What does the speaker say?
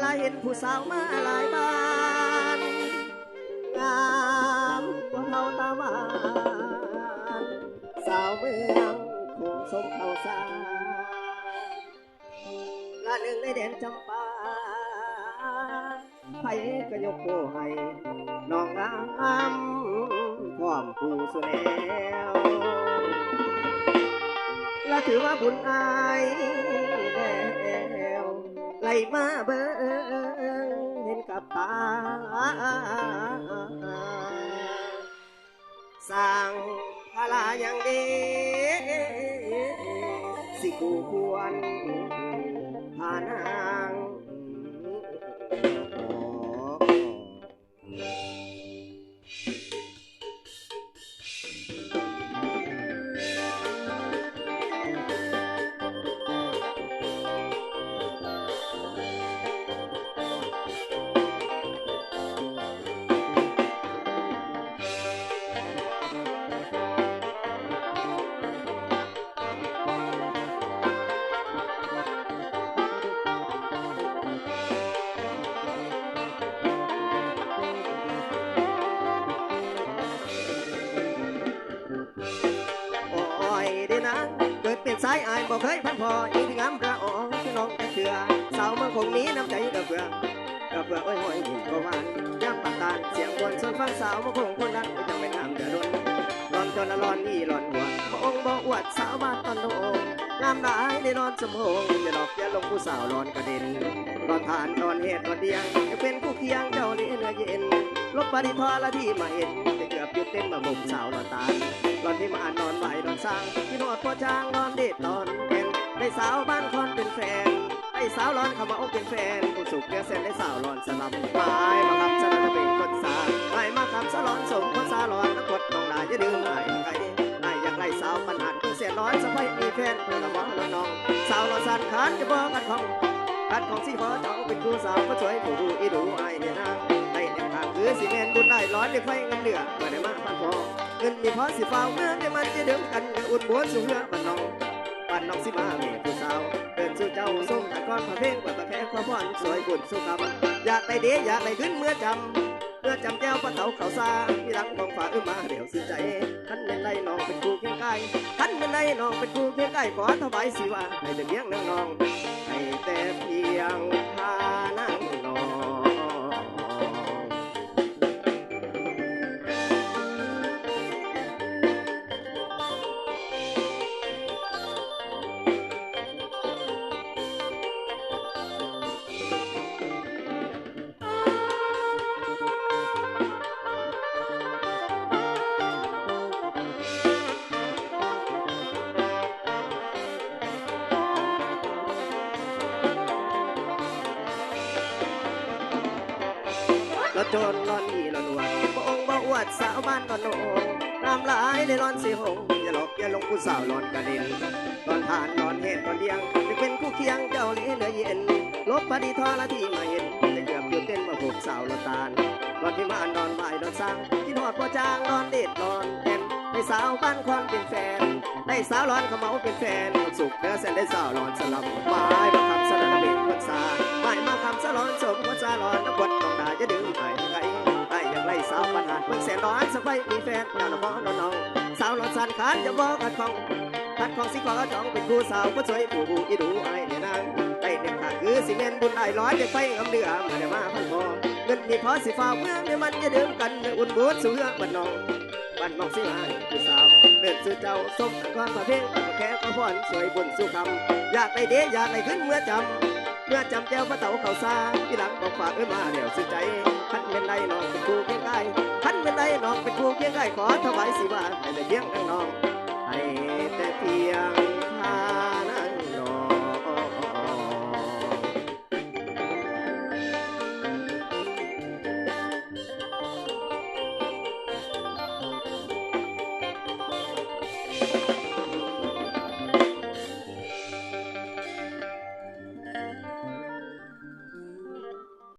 ลายเห็นผู้สาวมาหลายบ้านงามกว่าเท่าตาหวานสาวเมืองคงสมเขาสาละหนึ่งในแดนจำปาไผก็ยกโบให้น้องงามพร้อมผู้สุแนวและถือว่าบุญอายแล้วไล่มาเบิ่งเห็นกับตาสร้างพลาอย่างดีสิกูควรพานางสายอายบอกเคยพันพอยิ่งที่งามระอองที่น้องแต่เถื่อสาวเมืองคงนี้น้ำใจกระเพื่อโอ้ยหอยหินกวานย่ำปากตาลเสียงบนส่วนฟังสาวเมืองคงคนนั้นไม่จำเป็นน้ำเดือดร้อนจนละร้อนนี่ร้อนหัวพระองค์บอกอวดสาวบ้านตอนโนงามได้ในร้อนสมโภชอย่าหลอกอย่าลงผู้สาวร้อนกระเด็นร้อนทานร้อนเหตุร้อนเดียงจะเป็นผู้เคียงเจ้าเนื้อเย็นลบปฏิทอละที่มาเห็นจะเกือบยุบเต็มมาบุกสาวร้อนตาลร้อนที่มาอ่านนอนไหวร้อนสร้างที่นอดพ่อช้างร้อนเด็ดร้อนเป็นได้สาวบ้านคอนเป็นแฟนได้สาวร้อนเขามาเอาเป็นแฟนผู้สุขเกลือเส้นได้สาวร้อนสลับไม้มาคำสลับเป็นคนสาไม้มาคำสลอนส่งคนสาร้อนนักกดน้องได้จะดื่มไอ้ไก่ไอ้อยากไล่สาวปัญหาตัวเสียร้อนสะพายมีแฟนเพื่อนละบ้องน้องสาวร้อนสันขันจะบอกกันของสิขอเจ้าเป็นผู้สาวก็ช่วยผู้ดูอีดูไอ้เนี่ยนะไอ้เนี่ยทางคือสิเมนบุญได้ร้อนได้ไฟเงินเหลือเมื่อได้มาพันพอเงินมีพอสิฟ้าเมื่อได้มันจะดื่มกันอุ่นบัวสูงเงือบันน้องสิมาเมียผู้สาวเดินสู่เจ้าส่งแต่ก้อนพระเพลงว่าตะแคงความพรสวยบุญสุขอยากได้เดียอยากได้ขึ้นเมื่อจำแก้วปะเถาเขาซาที่หลังของฝามาเดี๋ยวสิใจท่านเป็นไรน้องเป็นครูเคียงใกล้ท่านเป็นไรน้องเป็นครูเคียงใกล้ขอถวายสิว่าให้เลี้ยงน้องให้แต่เพียงพานั่งนอนแล้วจนร้อนอีร้อนหวานพระองค์บอกอวดสาวบ้านตอนโนน้ำลายในร้อนสีหงอย่าหลอกอย่าลงผู้สาวร้อนกระเด็นร้อนทานร้อนเหตุร้อนเดียงจะเป็นคู่เคียงเจ้าเลี้ยเนื้อเย็นลบปฏิทอละที่มาเห็นจะเกือบหยุดเต้นมาผูกสาวร้อนตาลร้อนที่มานอนไหวร้อนสร้างที่หอดพ่อจางร้อนเด็ดร้อนแอนได้สาวบ้านคอนเป็นแฟนได้สาวร้อนเขาเมาเป็นแฟนสุขเนื้อเส้นได้สาวร้อนสลับไม้มาคำสลับเป็นคนสาไม้มาคำสลอนสมคนสาร้อนนักวัดต้องด่าจะดึงไอ้ไก่ไอ้ยังไล่สาวปัญหาเพิ่งแสนร้อนสักใบมีแฟนอย่าละมอน้องสาวร้อนสันขันจะบอกขัดของสิขอจ้องเป็นคู่สาวก็ช่วยผู้บูอีดูไอ้เนี่ยนางได้เด็กขาดคือสิเมนบุญไอ้ร้อยเด็กไฟงำเดือมาได้มาพันพอเงินมีพอสิฟ้าเมื่อเนี่ยมันจะดื่มกันอุ่นบุญสู่เรือบันน้องสิมาผู้สาวเดินสู่เจ้าส้มความประเพณแค่ก็พรสวยบุญสู่คำอยากได้เดอยากได้ขึ้นเมื่อจำแก้วพระเต่าเขาซาที่หลังบอกฝากมาเดี๋ยวสื่อใจท่านเป็นไรน้องเป็นครูเคียงใกล้ท่านเป็นไรน้องเป็นครูเคียงใกล้ขอถวายสิว่าให้ได้เลี้ยงน้องให้แต่เพียงพา